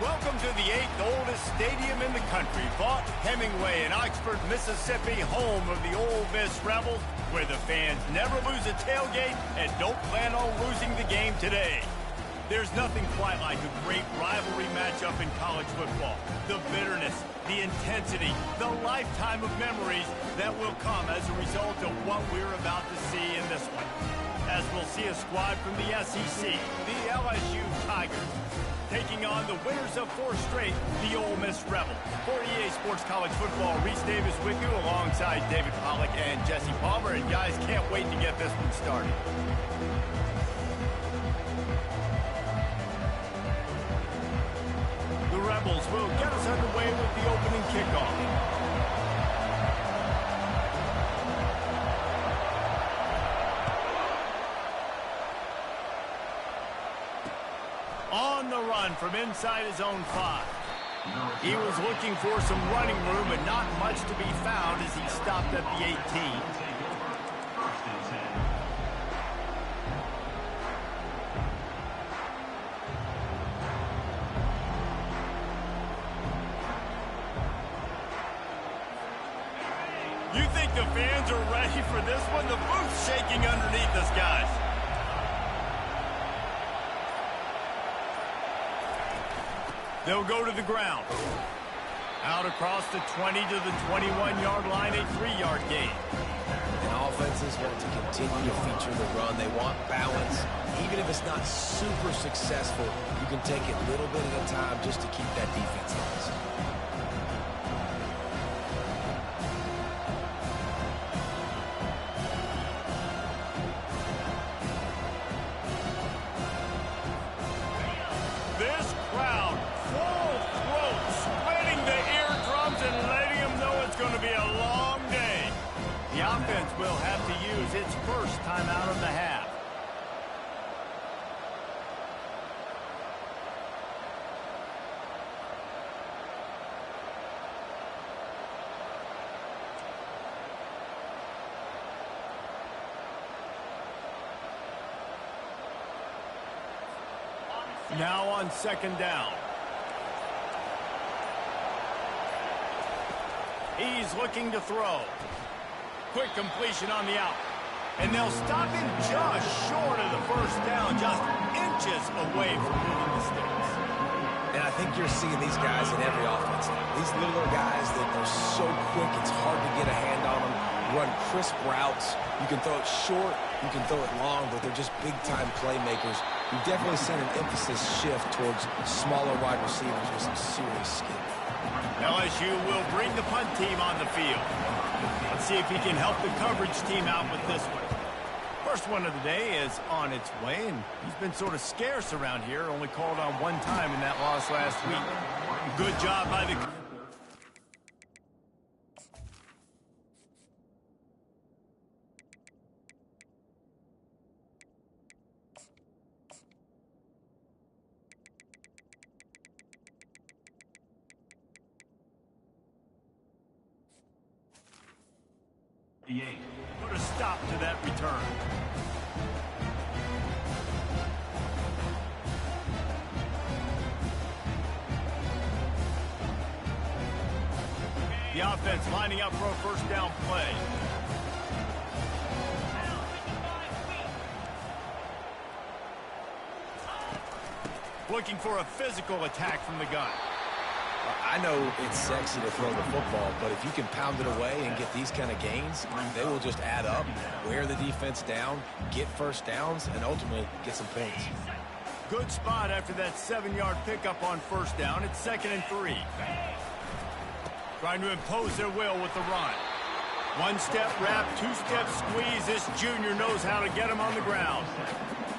Welcome to the 8th oldest stadium in the country, Vaught Hemingway in Oxford, Mississippi, home of the Ole Miss Rebels, where the fans never lose a tailgate and don't plan on losing the game today. There's nothing quite like a great rivalry matchup in college football. The bitterness, the intensity, the lifetime of memories that will come as a result of what we're about to see in this one. As we'll see a squad from the SEC, the LSU Tigers, taking on the winners of 4 straight, the Ole Miss Rebels. For EA Sports College Football, Reese Davis with you alongside David Pollack and Jesse Palmer. And guys, can't wait to get this one started. The Rebels will get us underway with the opening kickoff. On the run from inside his own 5. He was looking for some running room, but not much to be found as he stopped at the 18. You think the fans are ready for this one? The booth's shaking underneath us, guys. They'll go to the ground. Out across the 20 to the 21-yard line, a 3-yard gain. And offenses want to continue to feature the run. They want balance. Even if it's not super successful, you can take it a little bit at a time just to keep that defense honest. This crowd, full throat, splitting the eardrums and letting them know it's going to be a long day. The offense will have to use its first timeout of the half. Now on 2nd down. He's looking to throw. Quick completion on the out. And they'll stop him just short of the 1st down, just inches away from moving the sticks. And I think you're seeing these guys in every offense now. These littler guys that are so quick, it's hard to get a hand on them. Run crisp routes. You can throw it short, you can throw it long, but they're just big-time playmakers. You've definitely seen an emphasis shift towards smaller wide receivers with some serious skill. LSU will bring the punt team on the field. Let's see if he can help the coverage team out with this one. First one of the day is on its way, and he's been sort of scarce around here, only called on 1 time in that loss last week. Good job by the... Put a stop to that return. The offense lining up for a 1st down play. Looking for a physical attack from the gun. I know it's sexy to throw the football, but if you can pound it away and get these kind of gains, they will just add up, wear the defense down, get 1st downs, and ultimately get some points. Good spot after that 7-yard pickup on 1st down. It's 2nd and 3. Trying to impose their will with the run. 1-step wrap, 2-step squeeze. This junior knows how to get him on the ground.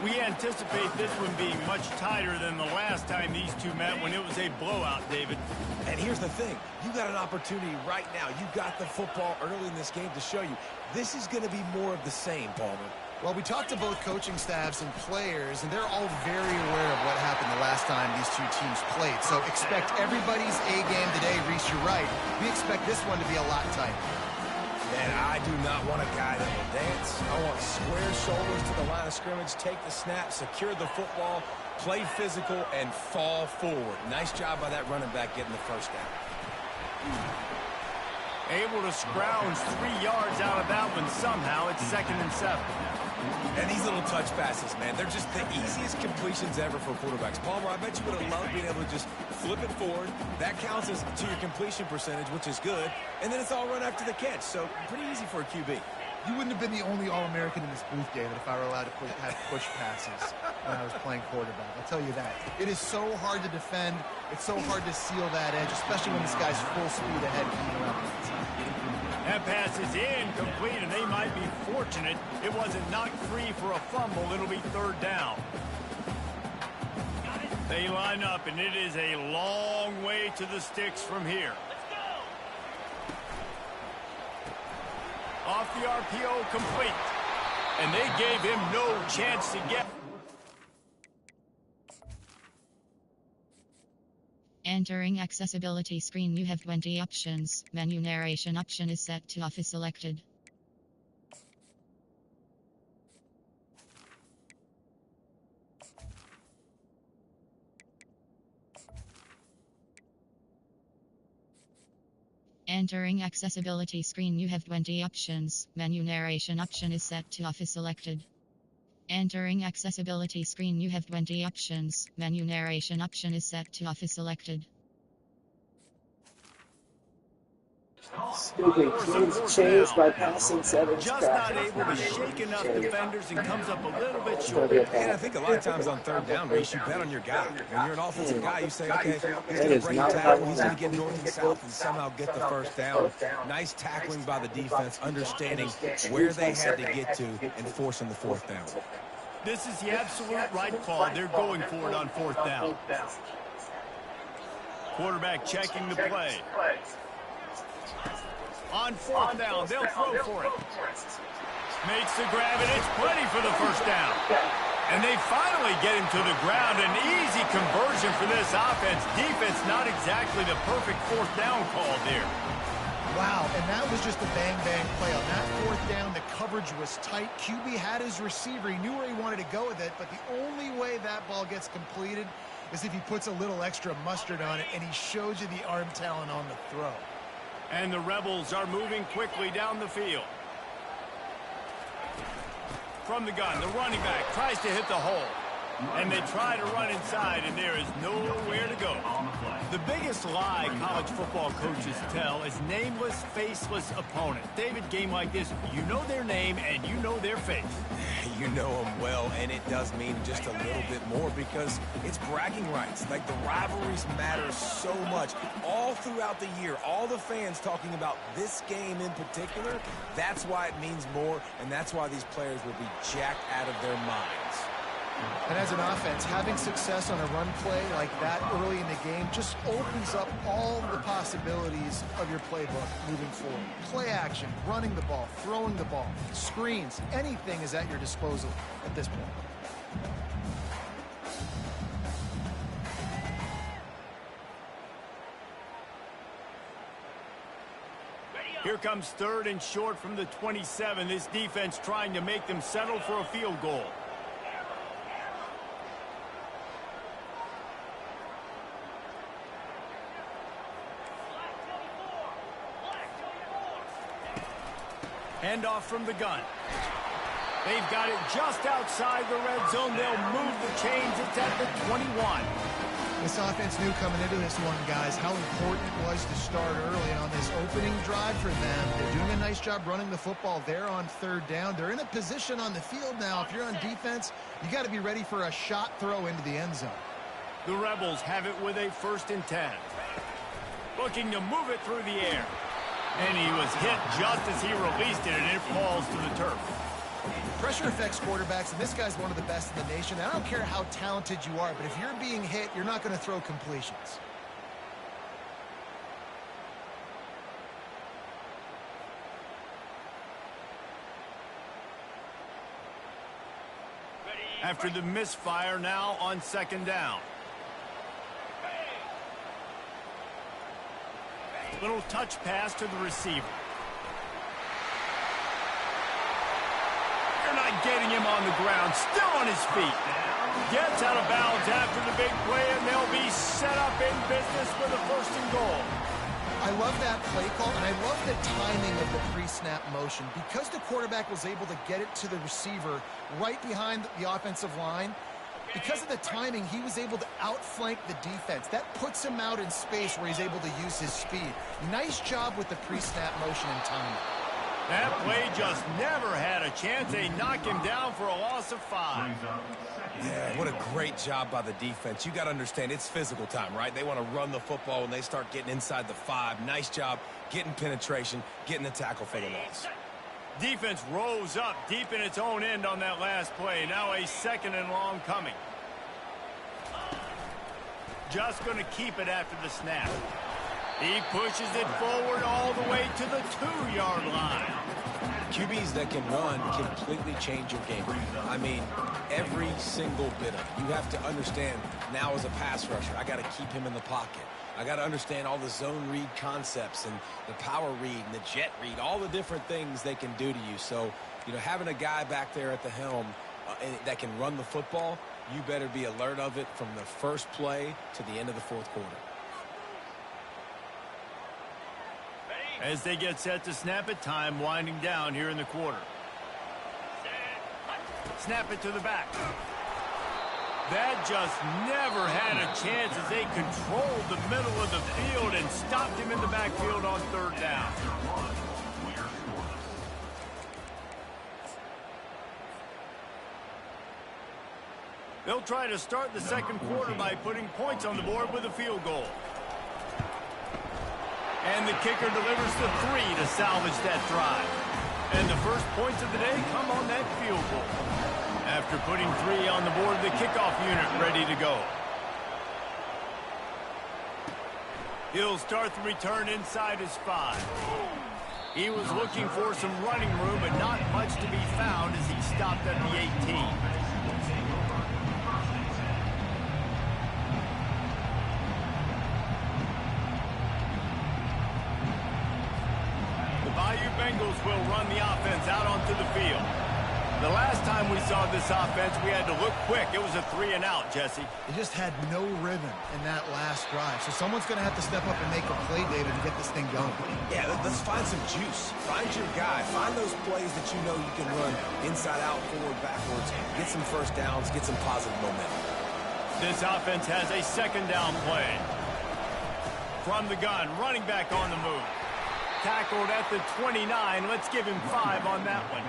We anticipate this one being much tighter than the last time these two met when it was a blowout, David. And here's the thing. You got an opportunity right now. You got the football early in this game to show you. This is going to be more of the same, Palmer. Well, we talked to both coaching staffs and players, and they're all very aware of what happened the last time these two teams played. So expect everybody's A game today. Reese, you're right. We expect this one to be a lot tighter. And I do not want a guy that will dance. I want square shoulders to the line of scrimmage, take the snap, secure the football, play physical, and fall forward. Nice job by that running back getting the first down. Able to scrounge 3 yards out of that one somehow. It's 2nd and 7. And these little touch passes, man, they're just the easiest completions ever for quarterbacks. Palmer, I bet you would have loved being able to just flip it forward. That counts as to your completion percentage, which is good. And then it's all run after the catch. So pretty easy for a QB. You wouldn't have been the only All-American in this booth, David, if I were allowed to have push passes when I was playing quarterback. I'll tell you that. It is so hard to defend. It's so hard to seal that edge, especially when this guy's full speed ahead coming around the outside. That pass is incomplete, and they might be fortunate it wasn't knocked free for a fumble. It'll be 3rd down. They line up, and it is a long way to the sticks from here. Off the RPO, complete. And they gave him no chance to get. Entering accessibility screen, you have 20 options. Menu narration option is set to off is selected. Entering accessibility screen, you have 20 options. Menu narration option is set to off is selected. Entering accessibility screen, you have 20 options. Menu narration option is set to off is selected. Speaking teams changed by passing sevens. Just not able to shake enough defenders and comes up a little bit short. And I think a lot of times on 3rd down, Reese, you bet on your guy. When you're an offensive guy, you say, okay, he's going to break a tackle, he's going to get north and south and somehow get the first down. Nice tackling by the defense, understanding where they had to get to and forcing the 4th down. This is the absolute right call. They're going for it on 4th down. Quarterback checking the play. On 4th down, they'll throw for it. Makes the grab, and it's plenty for the first down. And they finally get him to the ground. An easy conversion for this offense. Defense, not exactly the perfect 4th down call there. Wow, and that was just a bang-bang play. On that 4th down, the coverage was tight. QB had his receiver. He knew where he wanted to go with it, but the only way that ball gets completed is if he puts a little extra mustard on it, and he shows you the arm talent on the throw. And the Rebels are moving quickly down the field. From the gun, the running back tries to hit the hole. And they try to run inside, and there is nowhere to go. The biggest lie college football coaches tell is nameless, faceless opponent. David, game like this, you know their name and you know their face. You know them well, and it does mean just a little bit more because it's bragging rights. Like, the rivalries matter so much. All throughout the year, all the fans talking about this game in particular, that's why it means more, and that's why these players will be jacked out of their minds. And as an offense, having success on a run play like that early in the game just opens up all the possibilities of your playbook moving forward. Play action, running the ball, throwing the ball, screens, anything is at your disposal at this point. Here comes 3rd and short from the 27. This defense trying to make them settle for a field goal. Handoff from the gun. They've got it just outside the red zone. They'll move the chains. It's at the 21. This offense knew coming into this one, guys, how important it was to start early on this opening drive for them. They're doing a nice job running the football there on 3rd down. They're in a position on the field now. If you're on defense, you got to be ready for a shot throw into the end zone. The Rebels have it with a 1st and 10. Looking to move it through the air. And he was hit just as he released it, and it falls to the turf. Pressure affects quarterbacks, and this guy's one of the best in the nation. I don't care how talented you are, but if you're being hit, you're not going to throw completions. After the misfire, now on 2nd down. Little touch pass to the receiver. They're not getting him on the ground. Still on his feet. Gets out of bounds after the big play, and they'll be set up in business for the first and goal. I love that play call, and I love the timing of the pre-snap motion. Because the quarterback was able to get it to the receiver right behind the offensive line, because of the timing, he was able to outflank the defense. That puts him out in space where he's able to use his speed. Nice job with the pre-snap motion and timing. That play just never had a chance. They knock him down for a loss of 5. Yeah, what a great job by the defense. You got to understand, it's physical time, right? They want to run the football when they start getting inside the 5. Nice job getting penetration, getting the tackle for the loss. Defense rose up deep in its own end on that last play. Now a 2nd and long coming. Just going to keep it after the snap. He pushes it forward all the way to the 2-yard line. QBs that can run completely change your game. I mean, every single bit of it. You have to understand now as a pass rusher, I got to keep him in the pocket. I got to understand all the zone read concepts and the power read and the jet read, all the different things they can do to you. So, you know, having a guy back there at the helm that can run the football, you better be alert of it from the first play to the end of the 4th quarter. As they get set to snap it, time winding down here in the quarter. Snap it to the back. That just never had a chance as they controlled the middle of the field and stopped him in the backfield on 3rd down. They'll try to start the 2nd quarter by putting points on the board with a field goal. And the kicker delivers the 3 to salvage that drive. And the first points of the day come on that field goal. After putting 3 on the board, the kickoff unit ready to go. He'll start the return inside his 5. He was looking for some running room, but not much to be found as he stopped at the 18. Bengals will run the offense out onto the field. The last time we saw this offense, we had to look quick. It was a 3-and-out, Jesse. They just had no rhythm in that last drive. So someone's going to have to step up and make a play, David, and get this thing going. Yeah, let's find some juice. Find your guy. Find those plays that you know you can run inside out, forward, backwards. Get some first downs. Get some positive momentum. This offense has a 2nd down play. From the gun, running back on the move. Tackled at the 29. Let's give him 5 on that one.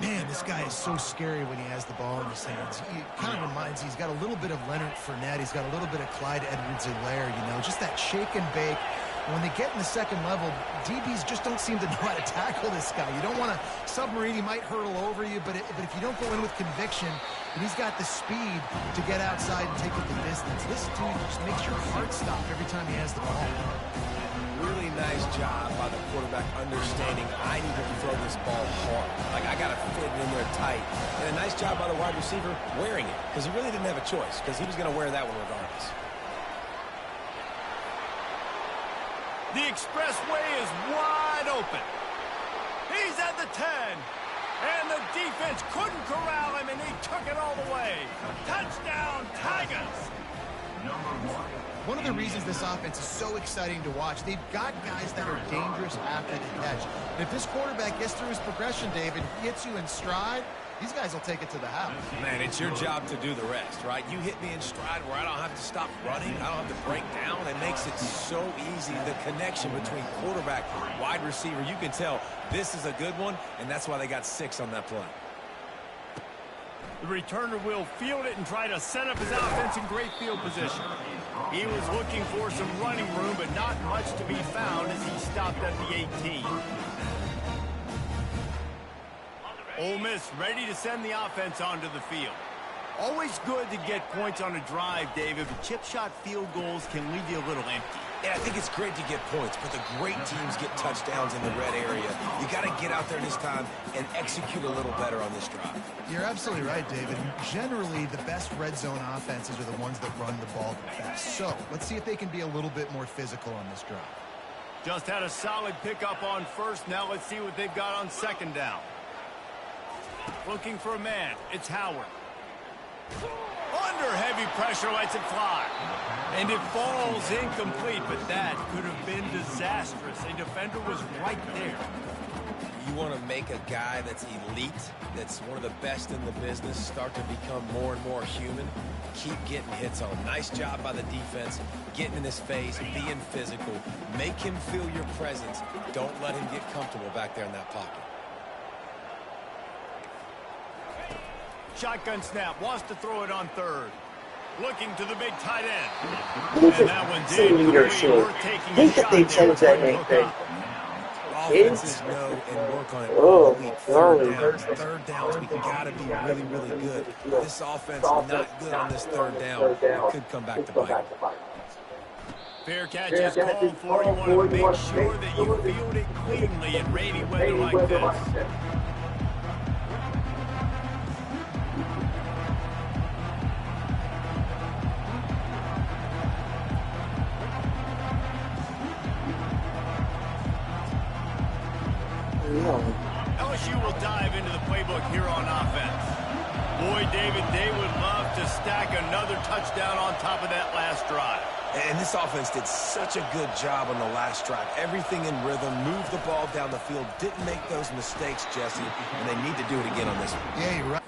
Man, this guy is so scary when he has the ball in his hands. He kind of reminds me, he's got a little bit of Leonard Fournette. He's got a little bit of Clyde Edwards-Helaire, you know, just that shake and bake. And when they get in the 2nd level, DBs just don't seem to know how to tackle this guy. You don't want to submarine. He might hurtle over you, but if you don't go in with conviction, and he's got the speed to get outside and take it the distance. This dude just makes your heart stop every time he has the ball. Really nice job by the quarterback understanding I need to throw this ball hard. Like, I got to fit it in there tight. And a nice job by the wide receiver wearing it, because he really didn't have a choice, because he was going to wear that one regardless. The expressway is wide open. He's at the 10. And the defense couldn't corral him, and he took it all the way. Touchdown, Tigers! One of the reasons this offense is so exciting to watch, they've got guys that are dangerous after the catch. And if this quarterback gets through his progression, David, hits you in stride, these guys will take it to the house. Man, it's your job to do the rest, right? You hit me in stride where I don't have to stop running. I don't have to break down. It makes it so easy. The connection between quarterback, wide receiver, you can tell this is a good one, and that's why they got 6 on that play. The returner will field it and try to set up his offense in great field position. He was looking for some running room, but not much to be found as he stopped at the 18. Ole Miss ready to send the offense onto the field. Always good to get points on a drive, David, but chip shot field goals can leave you a little empty. Yeah, I think it's great to get points, but the great teams get touchdowns in the red area. You got to get out there this time and execute a little better on this drive. You're absolutely right, David. Generally, the best red zone offenses are the ones that run the ball the best. So let's see if they can be a little bit more physical on this drive. Just had a solid pickup on 1st. Now let's see what they've got on 2nd down. looking for a man. It's Howard. Under heavy pressure, lets it fly. And it falls incomplete, but that could have been disastrous. A defender was right there. You want to make a guy that's elite, that's one of the best in the business, start to become more and more human, keep getting hits on him. Nice job by the defense, getting in his face, being physical. Make him feel your presence. Don't let him get comfortable back there in that pocket. Shotgun snap, wants to throw it on third. Looking to the big tight end. Look And that one's at leadership. taking Think a that they shot there. changed that anything. Offenses know and work on it. Oh, Third downs, we gotta be really, really good. This offense not good on this third down. It could come back to bite. Fair catch is called for. You want to make sure that you field it cleanly in rainy weather like this. LSU will dive into the playbook here on offense. Boy, David, they would love to stack another touchdown on top of that last drive. And this offense did such a good job on the last drive. Everything in rhythm, moved the ball down the field, didn't make those mistakes, Jesse, and they need to do it again on this one. Yeah, you're right.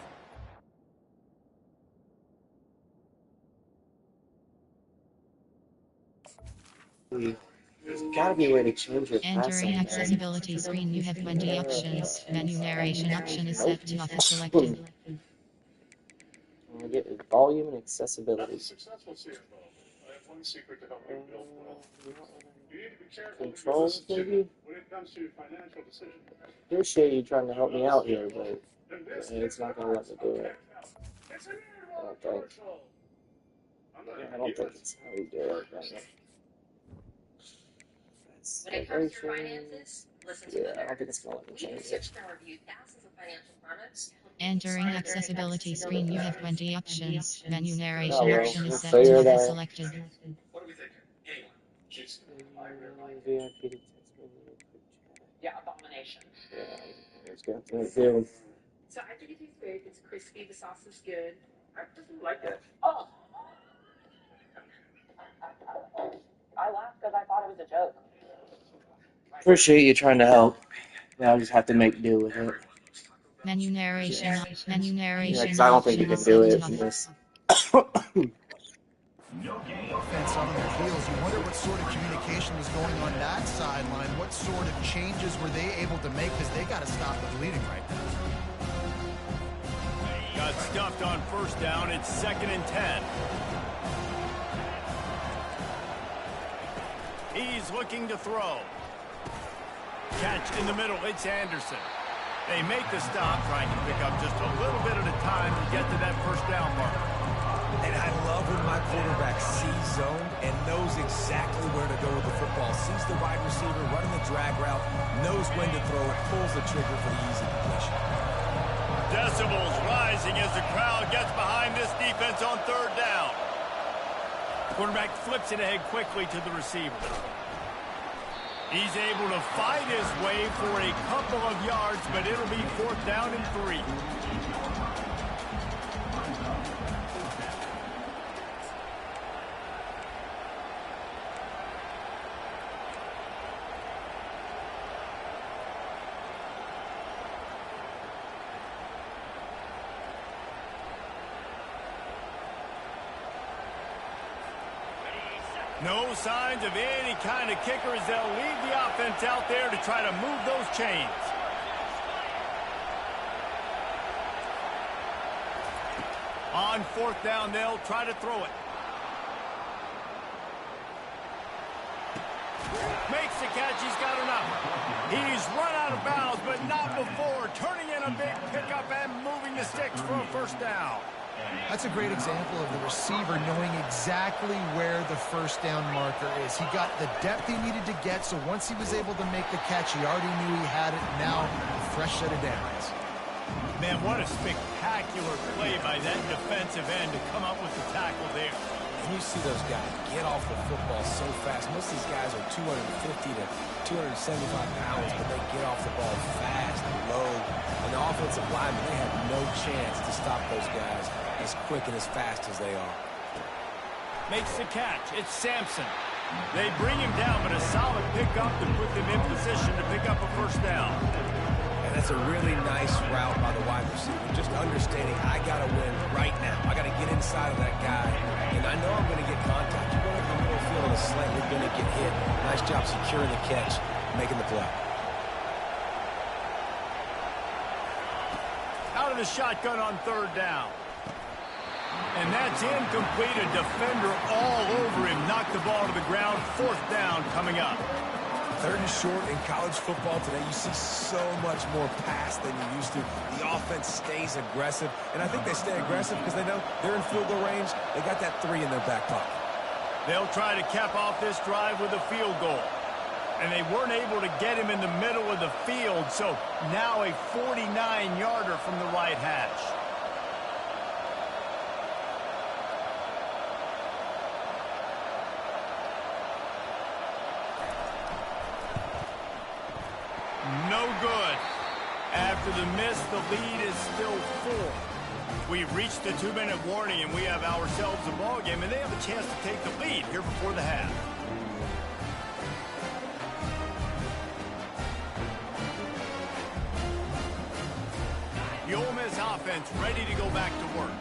There's got to be a way to change your Entering passing. accessibility screen, you have 20 options. Menu narration option is set to office selected. I get volume and accessibility. Controls, maybe? Appreciate you trying to help me out here, but it's not going to let me do it. I don't think it's how we do it right now. When it comes to your finances, listen to I don't think it's going to let me change it. reviewed thousands of financial products. Entering accessibility screen, you have 20 options. Menu narration Oh, well, option we'll is set figure to it office out. selected. Yeah, abomination. Yeah, it's got to do. So I think it tastes great. It's crispy. The sauce is good. I really like it. Oh. I laughed because I thought it was a joke. Appreciate you trying to help. Yeah, I'll just have to make do with it. Menu narration. Menu Yeah, narration. because I don't think you option can is do set it to in office. this. Offense on their heels. You wonder what sort of communication was going on that sideline. What sort of changes were they able to make? Because they got to stop the bleeding right now. Got stuffed on first down. It's 2nd and 10. He's looking to throw. Catch in the middle. It's Anderson. They make the stop, trying to pick up just a little bit at a time to get to that first down marker. And I love when my quarterback sees zone and knows exactly where to go with the football. Sees the wide receiver running the drag route, knows when to throw it, pulls the trigger for the easy completion. Decibels rising as the crowd gets behind this defense on third down. Quarterback flips it ahead quickly to the receiver. He's able to fight his way for a couple of yards, but it'll be 4th down and 3. No signs of any kind of kicker as they'll leave the offense out there to try to move those chains. On 4th down, they'll try to throw it. Makes the catch. He's got enough. He's run out of bounds, but not before turning in a big pickup and moving the sticks for a first down. That's a great example of the receiver knowing exactly where the first down marker is. He got the depth he needed to get, so once he was able to make the catch, he already knew he had it. Now, a fresh set of downs. Man, what a spectacular play by that defensive end to come up with the tackle there. And you see those guys get off the football so fast. Most of these guys are 250 to 275 pounds, but they get off the ball fast, low. And the offensive linemen, they have no chance to stop those guys as quick and as fast as they are. Makes the catch. It's Sampson. They bring him down, but a solid pickup to put them in position to pick up a first down. And that's a really nice route by the wide receiver. Just understanding I got to win right now. I got to get inside of that guy. And I know I'm going to get contact. You're going to the middle field on a slant, you're going to get hit. Nice job securing the catch, making the play. Out of the shotgun on third down. And that's incomplete. A defender all over him. Knocked the ball to the ground. Fourth down coming up. Third and short in college football today. You see so much more pass than you used to. The offense stays aggressive. And I think they stay aggressive because they know they're in field goal range. They got that 3 in their back pocket. They'll try to cap off this drive with a field goal. And they weren't able to get him in the middle of the field. So now a 49-yarder from the right hash. No good. After the miss, the lead is still 4. We've reached the 2-minute warning, and we have ourselves a ball game, and they have a chance to take the lead here before the half. The Ole Miss offense ready to go back to work.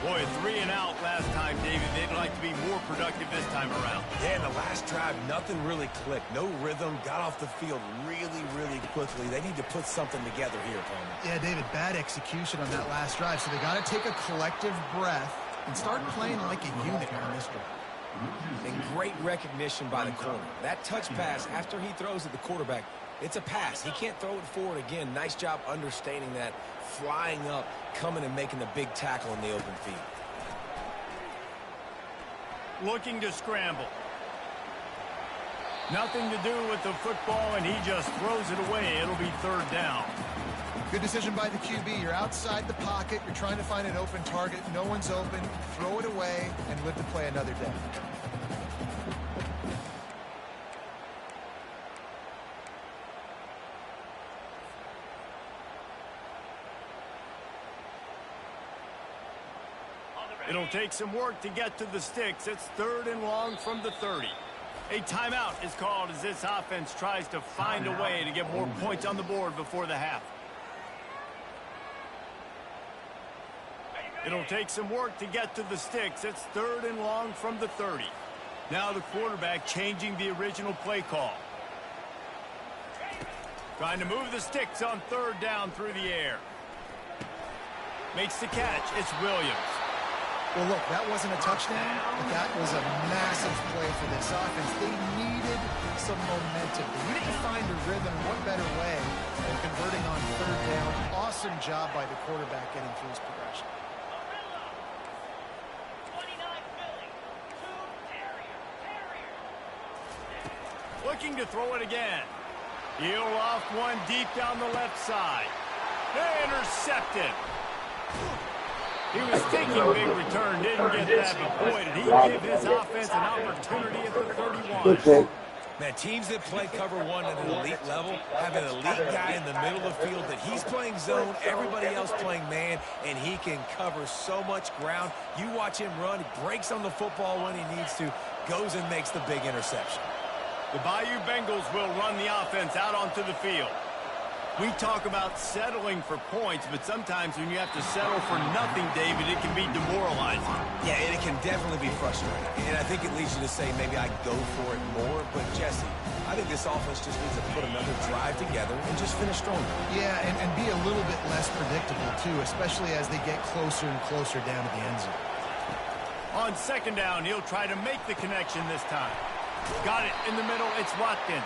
Boy, 3 and out last time, David. They'd like to be more productive this time around. Yeah, in the last drive, nothing really clicked. No rhythm, got off the field really, really quickly. They need to put something together here, Palmer. Yeah, David, bad execution on that last drive. So they got to take a collective breath and start playing like a unit on this one. And great recognition by the corner. That touch pass, after he throws at the quarterback, it's a pass. He can't throw it forward again. Nice job understanding that, flying up, coming and making the big tackle in the open field. Looking to scramble. Nothing to do with the football, and he just throws it away. It'll be third down. Good decision by the QB. You're outside the pocket. You're trying to find an open target. No one's open. Throw it away and live to play another day. It'll take some work to get to the sticks. It's 3rd and long from the 30. A timeout is called as this offense tries to find a way to get more points on the board before the half. It'll take some work to get to the sticks. It's 3rd and long from the 30. Now the quarterback changing the original play call. Trying to move the sticks on 3rd down through the air. Makes the catch. It's Williams. Well, look, that wasn't a touchdown, but that was a massive play for this offense. They needed some momentum. They needed to find a rhythm. What better way than converting on 3rd down? Awesome job by the quarterback getting through his progression. Looking to throw it again. He'll off one deep down the left side. Intercepted. He was thinking big return, didn't get that, but boy, did he give his offense an opportunity at the 31. Man, teams that play cover one at an elite level have an elite guy in the middle of the field that he's playing zone, everybody else playing man, and he can cover so much ground. You watch him run, he breaks on the football when he needs to, goes and makes the big interception. The Bayou Bengals will run the offense out onto the field. We talk about settling for points, but sometimes when you have to settle for nothing, David, it can be demoralizing. Yeah, and it can definitely be frustrating. And I think it leads you to say maybe I go for it more. But, Jesse, I think this offense just needs to put another drive together and just finish stronger. Yeah, and be a little bit less predictable, too, especially as they get closer and closer down to the end zone. On 2nd down, he'll try to make the connection this time. Got it in the middle. It's Watkins.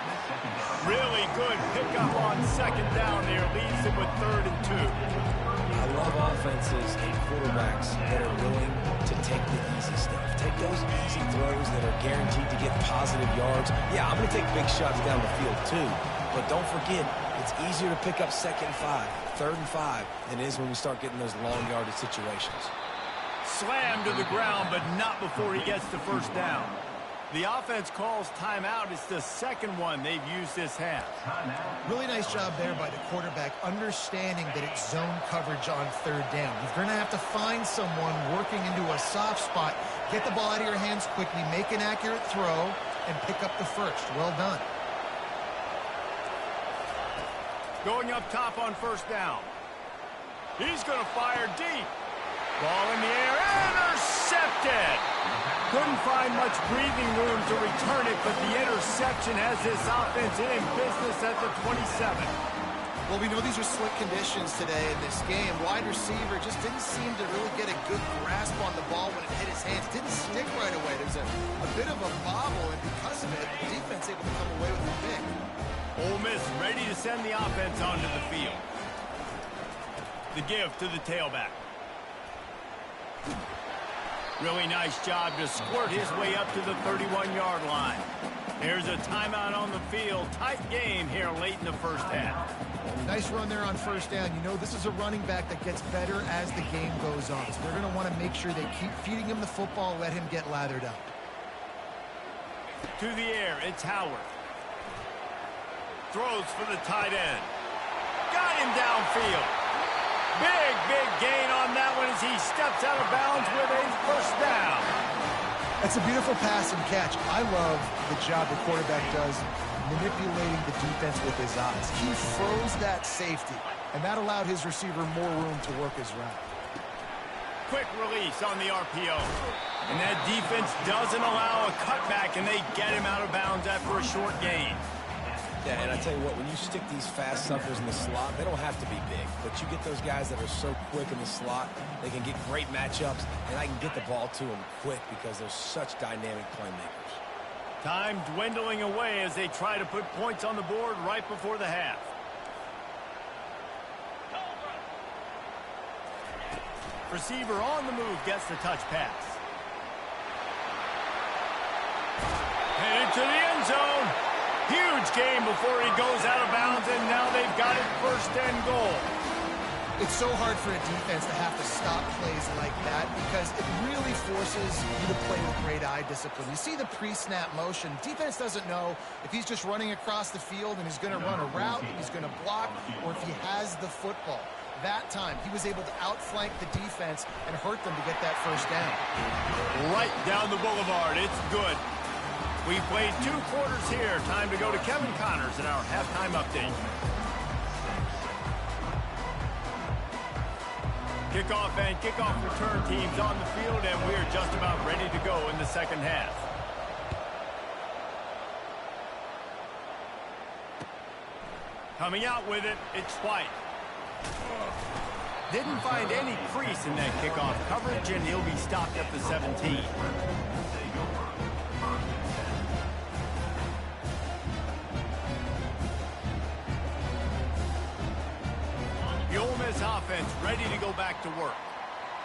Really good pickup on 2nd down there. Leaves him with 3rd and 2. I love offenses and quarterbacks that are willing to take the easy stuff. Take those easy throws that are guaranteed to get positive yards. Yeah, I'm going to take big shots down the field too. But don't forget, it's easier to pick up 2nd and 5, 3rd and 5 than it is when we start getting those long yardage situations. Slammed to the ground, but not before he gets the first down. The offense calls timeout. It's the second one they've used this half. Really nice job there by the quarterback, understanding that it's zone coverage on third down. You're going to have to find someone working into a soft spot, get the ball out of your hands quickly, make an accurate throw, and pick up the first. Well done. Going up top on first down. He's going to fire deep. Ball in the air, intercepted. Couldn't find much breathing room to return it, but the interception has this offense in business at the 27. Well, we know these are slick conditions today in this game. Wide receiver just didn't seem to really get a good grasp on the ball when it hit his hands. Didn't stick right away. There's a bit of a bobble, and because of it, the defense able to come away with a pick. Ole Miss ready to send the offense onto the field. The give to the tailback. Really nice job to squirt his way up to the 31-yard line. There's a timeout on the field. Tight game here late in the first half. Nice run there on first down. You know, this is a running back that gets better as the game goes on. So they're going to want to make sure they keep feeding him the football, let him get lathered up. To the air, it's Howard. Throws for the tight end. Got him downfield. Big gain on that one as he steps out of bounds with a first down. That's a beautiful pass and catch. I love the job the quarterback does manipulating the defense with his eyes. He froze that safety, and that allowed his receiver more room to work his route. Quick release on the RPO. And that defense doesn't allow a cutback, and they get him out of bounds after a short gain. Yeah, and I tell you what, when you stick these fast suckers in the slot, they don't have to be big. But you get those guys that are so quick in the slot, they can get great matchups, and I can get the ball to them quick because they're such dynamic playmakers. Time dwindling away as they try to put points on the board right before the half. Receiver on the move gets the touch pass. Headed to the end zone. Huge game before he goes out of bounds, and now they've got it first and goal. It's so hard for a defense to have to stop plays like that because it really forces you to play with great eye discipline. You see the pre-snap motion. Defense doesn't know if he's just running across the field and he's going to run a route, he's going to block, or if he has the football. That time, he was able to outflank the defense and hurt them to get that first down. Right down the boulevard. It's good. We've played 2 quarters here. Time to go to Kevin Connors in our halftime update. Kickoff and kickoff return teams on the field, and we're just about ready to go in the second half. Coming out with it, it's White. Didn't find any crease in that kickoff coverage, and he'll be stopped at the 17. The Ole Miss offense ready to go back to work.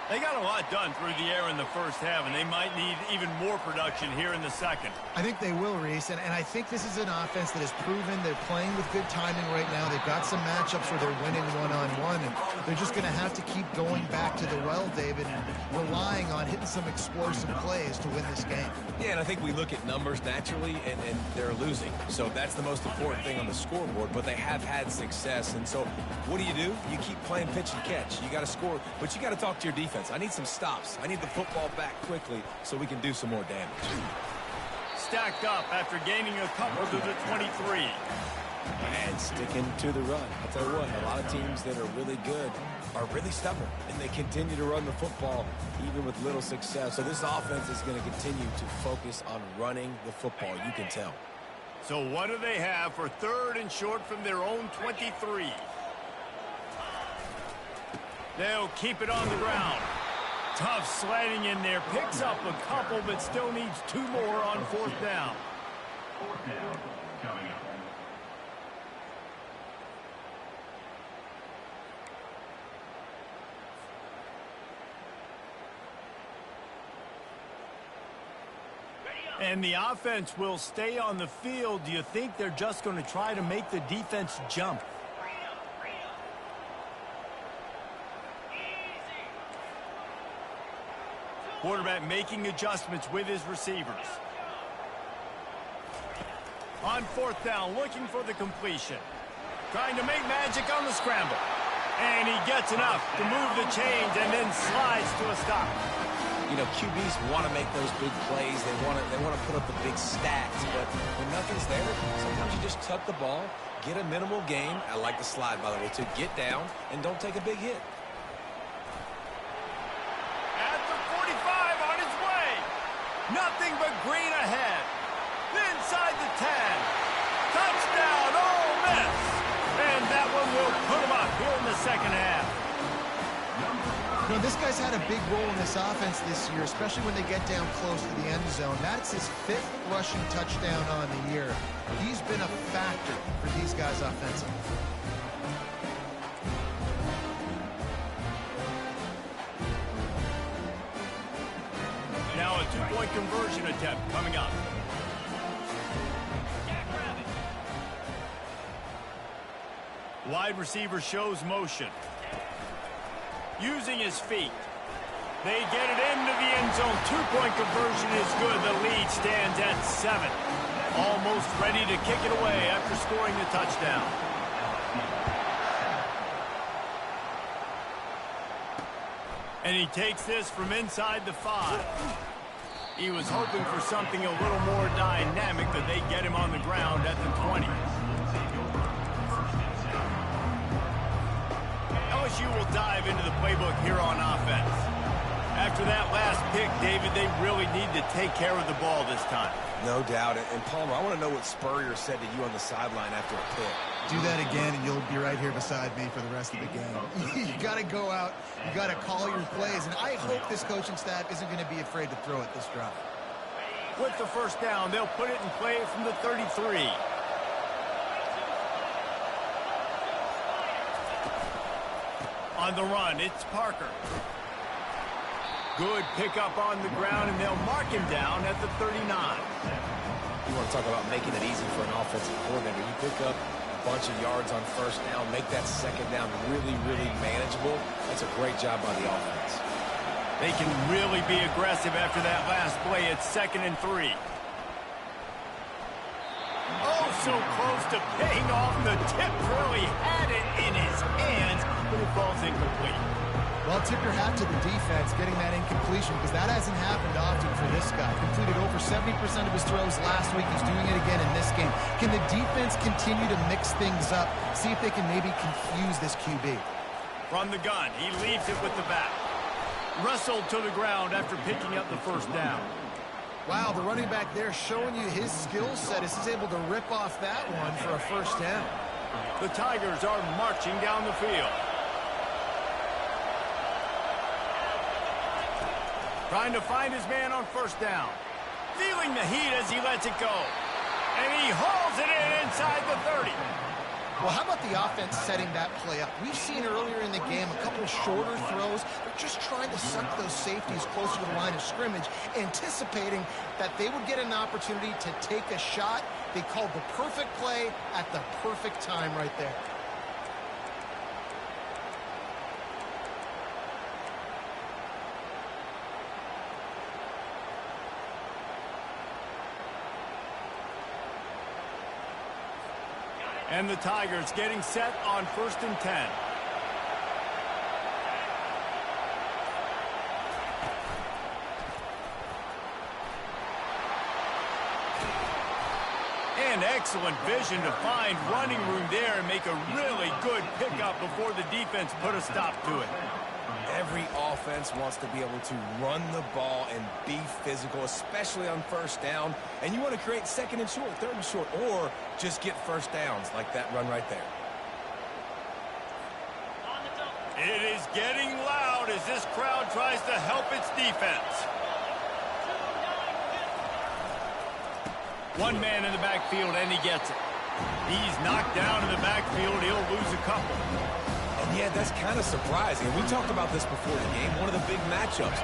They got a lot done through the air in the first half, and they might need even more production here in the second. I think they will, Reese, and I think this is an offense that has proven they're playing with good timing right now. They've got some matchups where they're winning one-on-one, and they're just going to have to keep going back to the well, David, and relying on hitting some explosive plays to win this game. Yeah, and I think we look at numbers naturally, and they're losing. So that's the most important thing on the scoreboard, but they have had success. And so what do? You keep playing pitch and catch. You got to score, but you got to talk to your defense. I need some stops. I need the football back quickly so we can do some more damage. Stacked up after gaining a couple to the 23. And sticking to the run. I'll tell you what, a lot of teams that are really good are really stubborn, and they continue to run the football even with little success. So this offense is going to continue to focus on running the football, you can tell. So what do they have for third and short from their own 23? They'll keep it on the ground. Tough sliding in there. Picks up a couple, but still needs 2 more on fourth down. Fourth down coming up. And the offense will stay on the field. Do you think they're just going to try to make the defense jump? Quarterback making adjustments with his receivers. On fourth down, looking for the completion. Trying to make magic on the scramble. And he gets enough to move the chains and then slides to a stop. You know, QBs want to make those big plays. They want to put up the big stats. But when nothing's there, sometimes you just tuck the ball, get a minimal gain. I like the slide, by the way, to get down and don't take a big hit. At the 45 on his way. Nothing but green ahead. Inside the 10. Touchdown, Ole Miss. And that one will put him up here in the second half. You know, this guy's had a big role in this offense this year, especially when they get down close to the end zone. That's his 5th rushing touchdown on the year. He's been a factor for these guys offensively. Now a two-point conversion attempt coming up. Wide receiver shows motion. Using his feet. They get it into the end zone. Two-point conversion is good. The lead stands at 7. Almost ready to kick it away after scoring the touchdown. And he takes this from inside the 5. He was hoping for something a little more dynamic, but they get him on the ground at the 20. LSU will dive into the playbook here on offense. After that last pick, David, they really need to take care of the ball this time. No doubt. And Palmer, I want to know what Spurrier said to you on the sideline after a pick. Do that again, and you'll be right here beside me for the rest of the game. You got to go out. You got to call your plays. And I hope this coaching staff isn't going to be afraid to throw it this drive. With the first down, they'll put it in play from the 33. On the run, it's Parker. Good pickup on the ground, and they'll mark him down at the 39. You want to talk about making it easy for an offensive coordinator. You pick up a bunch of yards on first down, make that second down really, really manageable. That's a great job by the offense. They can really be aggressive after that last play. It's 2nd and 3. Oh, so close to paying off. The tip really had it in his hands, but it falls incomplete. Well, tip your hat to the defense getting that incompletion, because that hasn't happened often for this guy. Completed over 70% of his throws last week. He's doing it again in this game. Can the defense continue to mix things up, see if they can maybe confuse this QB? From the gun, he leaves it with the back. Wrestled to the ground after picking up the first down. Wow, the running back there showing you his skill set as he's able to rip off that one for a first down. The Tigers are marching down the field. Trying to find his man on first down. Feeling the heat as he lets it go. And he hauls it in inside the 30. Well, how about the offense setting that play up? We've seen earlier in the game a couple shorter throws. They're just trying to suck those safeties closer to the line of scrimmage, anticipating that they would get an opportunity to take a shot. They called the perfect play at the perfect time right there. And the Tigers getting set on 1st and 10. And excellent vision to find running room there and make a really good pickup before the defense put a stop to it. Every offense wants to be able to run the ball and be physical, especially on first down. And you want to create 2nd and short, 3rd and short, or just get first downs like that run right there. It is getting loud as this crowd tries to help its defense. One man in the backfield, and he gets it. He's knocked down in the backfield. He'll lose a couple. And yeah, that's kind of surprising. We talked about this before the game. One of the big matchups.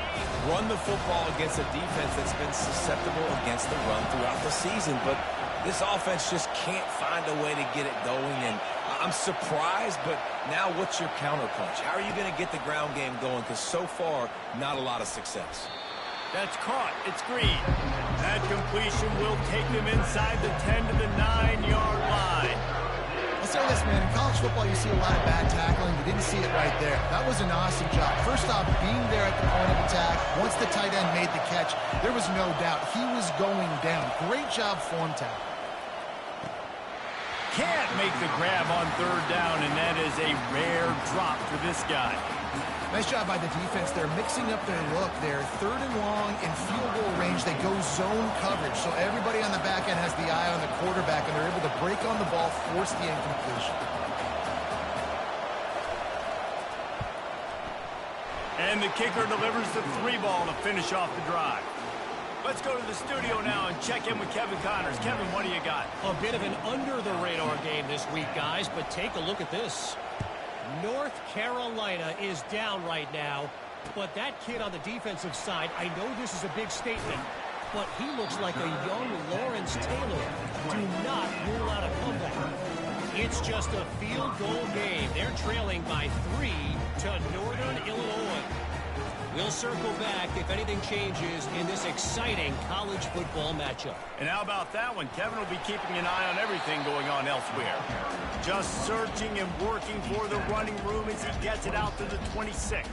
Run the football against a defense that's been susceptible against the run throughout the season. But this offense just can't find a way to get it going. And I'm surprised, but now what's your counterpunch? How are you going to get the ground game going? Because so far, not a lot of success. That's caught. It's Green. That completion will take them inside the 10 to the 9-yard line. I'll say this, man. In college football, you see a lot of bad tackling. You didn't see it right there. That was an awesome job. First off, being there at the point of attack. Once the tight end made the catch, there was no doubt he was going down. Great job form tackle. Can't make the grab on third down, and that is a rare drop for this guy. Nice job by the defense. They're mixing up their look. They're third and long in field goal range. They go zone coverage, so everybody on the back end has the eye on the quarterback, and they're able to break on the ball, force the incompletion. And the kicker delivers the 3-ball to finish off the drive. Let's go to the studio now and check in with Kevin Connors. Kevin, what do you got? A bit of an under-the-radar game this week, guys, but take a look at this. North Carolina is down right now, but that kid on the defensive side, I know this is a big statement, but he looks like a young Lawrence Taylor. Do not rule out a comeback. It's just a field goal game. They're trailing by 3 to Northern Illinois. We'll circle back if anything changes in this exciting college football matchup. And how about that one? Kevin will be keeping an eye on everything going on elsewhere. Just searching and working for the running room as he gets it out to the 26.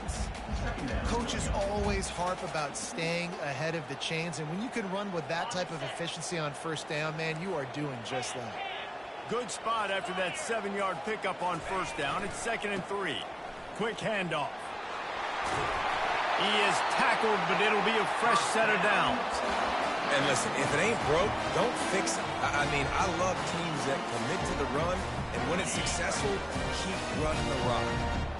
Coaches always harp about staying ahead of the chains, and when you can run with that type of efficiency on first down, man, you are doing just that. Good spot after that 7-yard pickup on first down. It's 2nd and 3. Quick handoff. He is tackled, but it'll be a fresh set of downs. And listen, if it ain't broke, don't fix it. I mean, I love teams that commit to the run, and when it's successful, keep running the rock.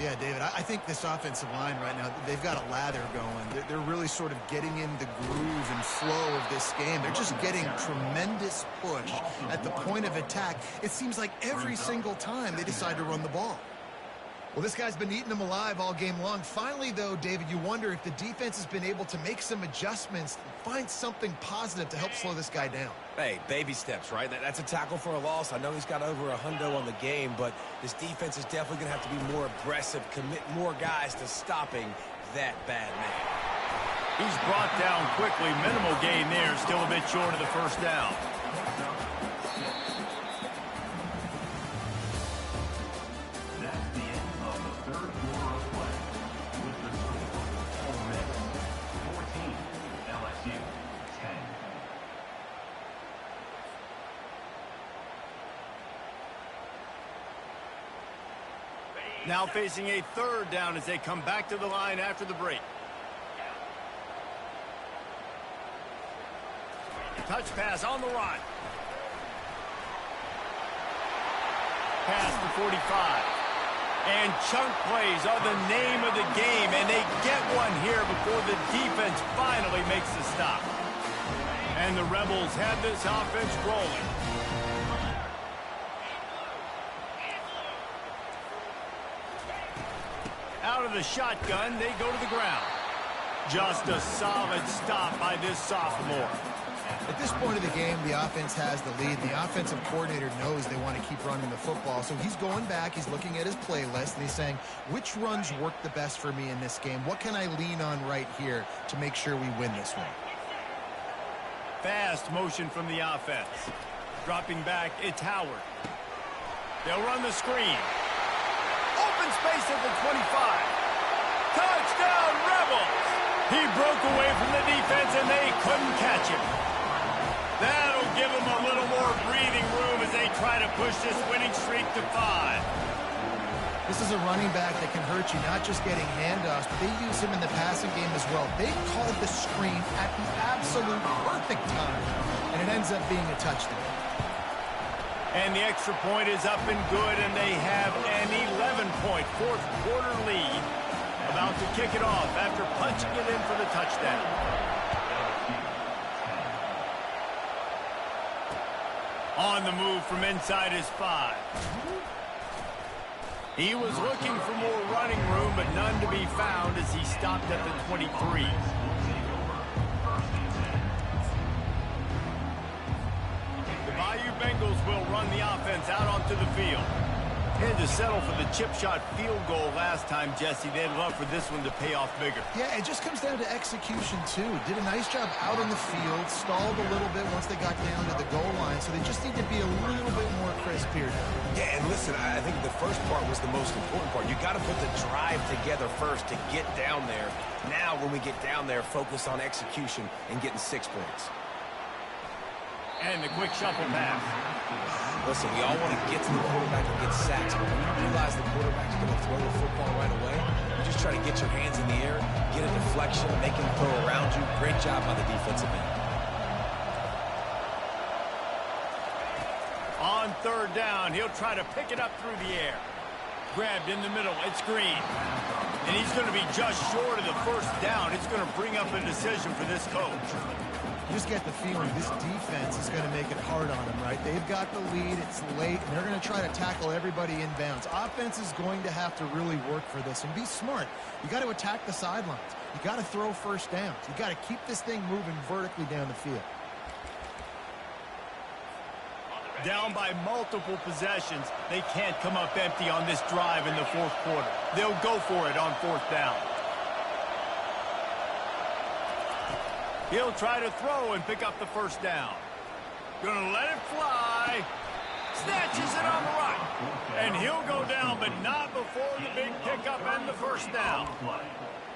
Yeah, David, I think this offensive line right now, they've got a lather going. They're really sort of getting in the groove and flow of this game. They're just getting tremendous push at the point of attack. It seems like every single time they decide to run the ball. Well, this guy's been eating them alive all game long. Finally, though, David, you wonder if the defense has been able to make some adjustments, find something positive to help slow this guy down. Hey, baby steps, right? That's a tackle for a loss. I know he's got over a hundo on the game, but this defense is definitely going to have to be more aggressive, commit more guys to stopping that bad man. He's brought down quickly. Minimal gain there. Still a bit short of the first down. Now facing a third down as they come back to the line after the break. Touch pass on the run. Pass to 45. And chunk plays are the name of the game, and they get one here before the defense finally makes the stop. And the Rebels have this offense rolling. Out of the shotgun, they go to the ground. Just a solid stop by this sophomore. At this point of the game, the offense has the lead. The offensive coordinator knows they want to keep running the football. So he's going back, he's looking at his playlist, and he's saying, which runs work the best for me in this game? What can I lean on right here to make sure we win this one? Fast motion from the offense. Dropping back, it's Howard. They'll run the screen. Open space at the 25. Touchdown, Rebels! He broke away from the defense, and they couldn't catch him. That'll give them a little more breathing room as they try to push this winning streak to 5. This is a running back that can hurt you, not just getting handoffs, but they use him in the passing game as well. They called the screen at the absolute perfect time, and it ends up being a touchdown. And the extra point is up and good, and they have an 11-point fourth-quarter lead. About to kick it off after punching it in for the touchdown. On the move from inside his 5. He was looking for more running room, but none to be found as he stopped at the 23. The Bayou Bengals will run the offense out onto the field. Had to settle for the chip shot field goal last time, Jesse. They'd love for this one to pay off bigger. Yeah, it just comes down to execution, too. Did a nice job out in the field, stalled a little bit once they got down to the goal line, so they just need to be a little bit more crisp here. Yeah, and listen, I think the first part was the most important part. You got to put the drive together first to get down there. Now, when we get down there, focus on execution and getting 6 points. And the quick shuffle pass. Listen, we all want to get to the quarterback and get sacks, but when you realize the quarterback's going to throw the football right away, you just try to get your hands in the air, get a deflection, make him throw around you. Great job by the defensive end. On third down, he'll try to pick it up through the air. Grabbed in the middle, it's Green. And he's going to be just short of the first down. It's going to bring up a decision for this coach. You just get the feeling this defense is going to make it hard on them, right? They've got the lead, it's late, and they're going to try to tackle everybody inbounds. Offense is going to have to really work for this and be smart. You got to attack the sidelines. You got to throw first downs. You got to keep this thing moving vertically down the field. Down by multiple possessions, they can't come up empty on this drive in the fourth quarter. They'll go for it on fourth down. He'll try to throw and pick up the first down. Gonna let it fly. Snatches it on the right. And he'll go down, but not before the big pickup and the first down.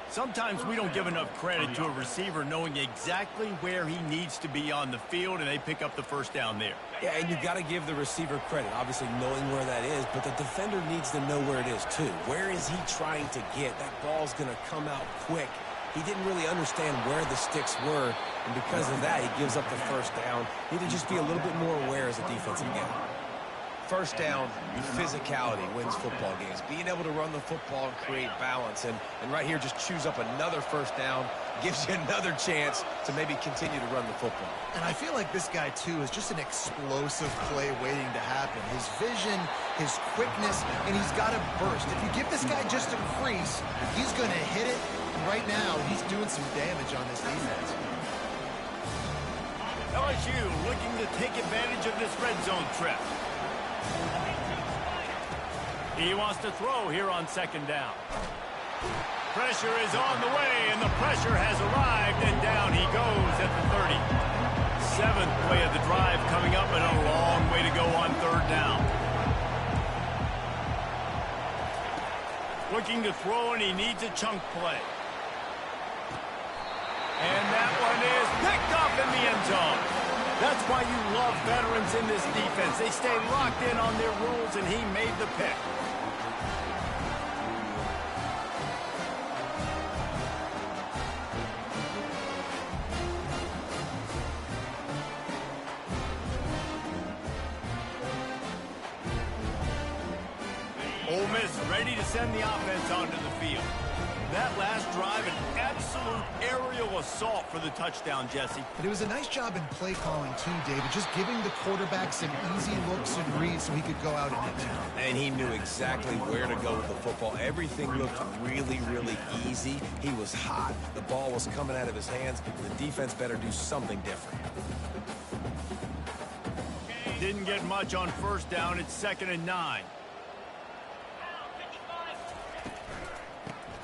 Sometimes we don't give enough credit to a receiver knowing exactly where he needs to be on the field, and they pick up the first down there. Yeah, and you got to give the receiver credit, obviously knowing where that is, but the defender needs to know where it is too. Where is he trying to get? That ball's going to come out quick. He didn't really understand where the sticks were, and because of that, he gives up the first down. Need to just be a little bit more aware as a defensive game. First down, physicality wins football games. Being able to run the football and create balance. And right here, just choose up another first down. Gives you another chance to maybe continue to run the football. And I feel like this guy, too, is just an explosive play waiting to happen. His vision, his quickness, and he's got a burst. If you give this guy just a crease, he's going to hit it. And right now, he's doing some damage on this defense. LSU looking to take advantage of this red zone trip. He wants to throw here on second down. Pressure is on the way, and the pressure has arrived, and down he goes at the 30. Seventh play of the drive coming up, and a long way to go on third down. Looking to throw, and he needs a chunk play. And that one is picked up in the end zone. That's why you love veterans in this defense. They stay locked in on their rules, and he made the pick. Ole Miss ready to send the offense onto the field. That last drive, an absolute aerial assault for the touchdown, Jesse. But it was a nice job in play calling, too, David. Just giving the quarterback some easy looks and reads so he could go out and hit town. And he knew exactly where to go with the football. Everything looked really, really easy. He was hot. The ball was coming out of his hands. The defense better do something different. Didn't get much on first down. It's 2nd and 9.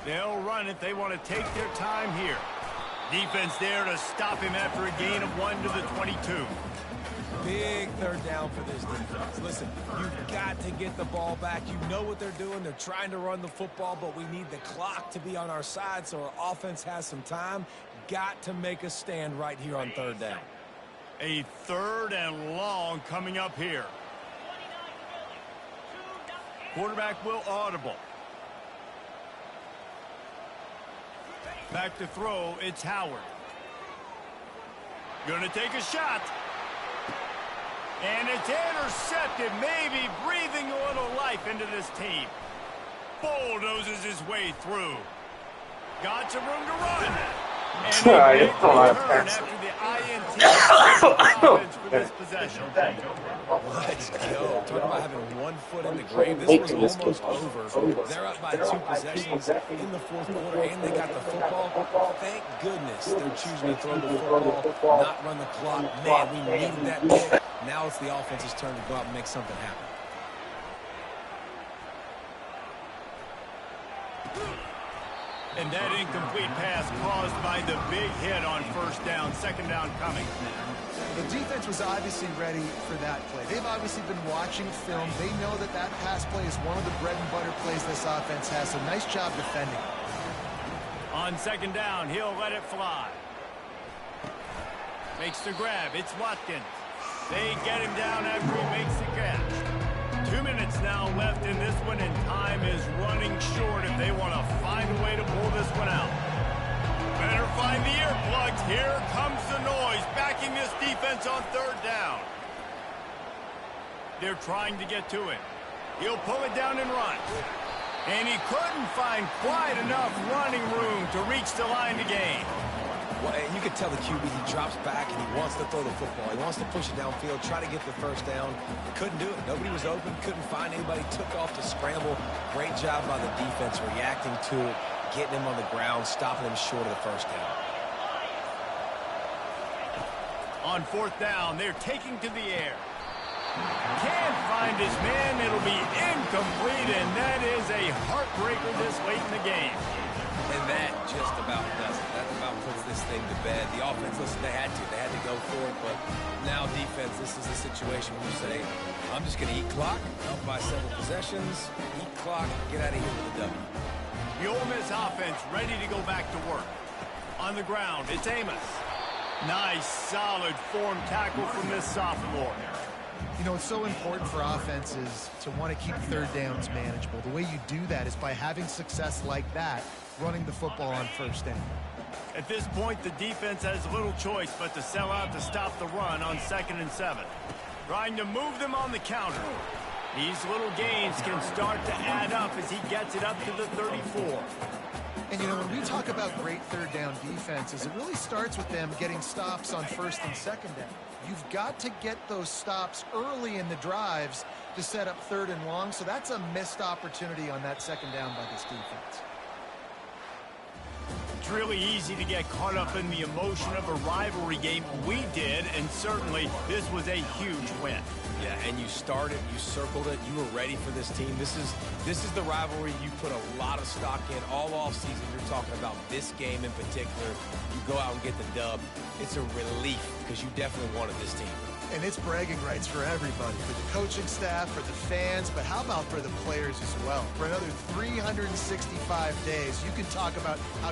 They'll run it. They want to take their time here. Defense there to stop him after a gain of 1 to the 22. Big third down for this defense. Listen, you've got to get the ball back. You know what they're doing. They're trying to run the football, but we need the clock to be on our side so our offense has some time. Got to make a stand right here on third down. A third and long coming up here. Quarterback will audible. Back to throw, it's Howard. Gonna take a shot. And it's intercepted, maybe breathing a little life into this team. Bulldozes his way through. Got some room to run. And a big return after the INT offense for this possession. Let's go. Talk about having 1 foot in the grave. This was almost over. They're up by 2 possessions in the fourth quarter, and they got the football. Thank goodness they're choosing to throw the football, not run the clock. Man, we needed that pick. Now it's the offense's turn to go out and make something happen. And that incomplete pass caused by the big hit on first down, second down coming. The defense was obviously ready for that play. They've obviously been watching film. They know that that pass play is one of the bread and butter plays this offense has, so nice job defending. On second down, he'll let it fly. Makes the grab. It's Watkins. They get him down after he makes the catch. 2 minutes now left in this one, and time is running short if they want to find a way to pull this one out. Better find the earplugs. Here comes the noise, backing this defense on third down. They're trying to get to it. He'll pull it down and run. And he couldn't find quite enough running room to reach the line to gain. Well, and you can tell the QB, he drops back and he wants to throw the football. He wants to push it downfield, try to get the first down. Couldn't do it. Nobody was open, couldn't find anybody, took off to scramble. Great job by the defense reacting to it, getting him on the ground, stopping him short of the first down. On fourth down, they're taking to the air. Can't find his man. It'll be incomplete, and that is a heartbreaker this late in the game. And that just about does it. That about puts this thing to bed. The offense, listen, they had to go for it, but now defense, this is a situation where you say, I'm just going to eat clock, up by several possessions, eat clock, get out of here with a W. The Ole Miss offense ready to go back to work. On the ground, it's Amos. Nice, solid form tackle from this sophomore. You know, it's so important for offenses to want to keep third downs manageable. The way you do that is by having success like that, running the football on first down. At this point, the defense has little choice but to sell out to stop the run on 2nd and 7. Trying to move them on the counter. These little gains can start to add up as he gets it up to the 34. And, you know, when we talk about great third down defenses, it really starts with them getting stops on first and second down. You've got to get those stops early in the drives to set up third and long, so that's a missed opportunity on that second down by this defense. It's really easy to get caught up in the emotion of a rivalry game. We did, and certainly this was a huge win. Yeah, and you started, you circled it, you were ready for this team. This is the rivalry you put a lot of stock in all offseason. You're talking about this game in particular. You go out and get the dub. It's a relief because you definitely wanted this team. And it's bragging rights for everybody, for the coaching staff, for the fans, but how about for the players as well? For another 365 days, you can talk about how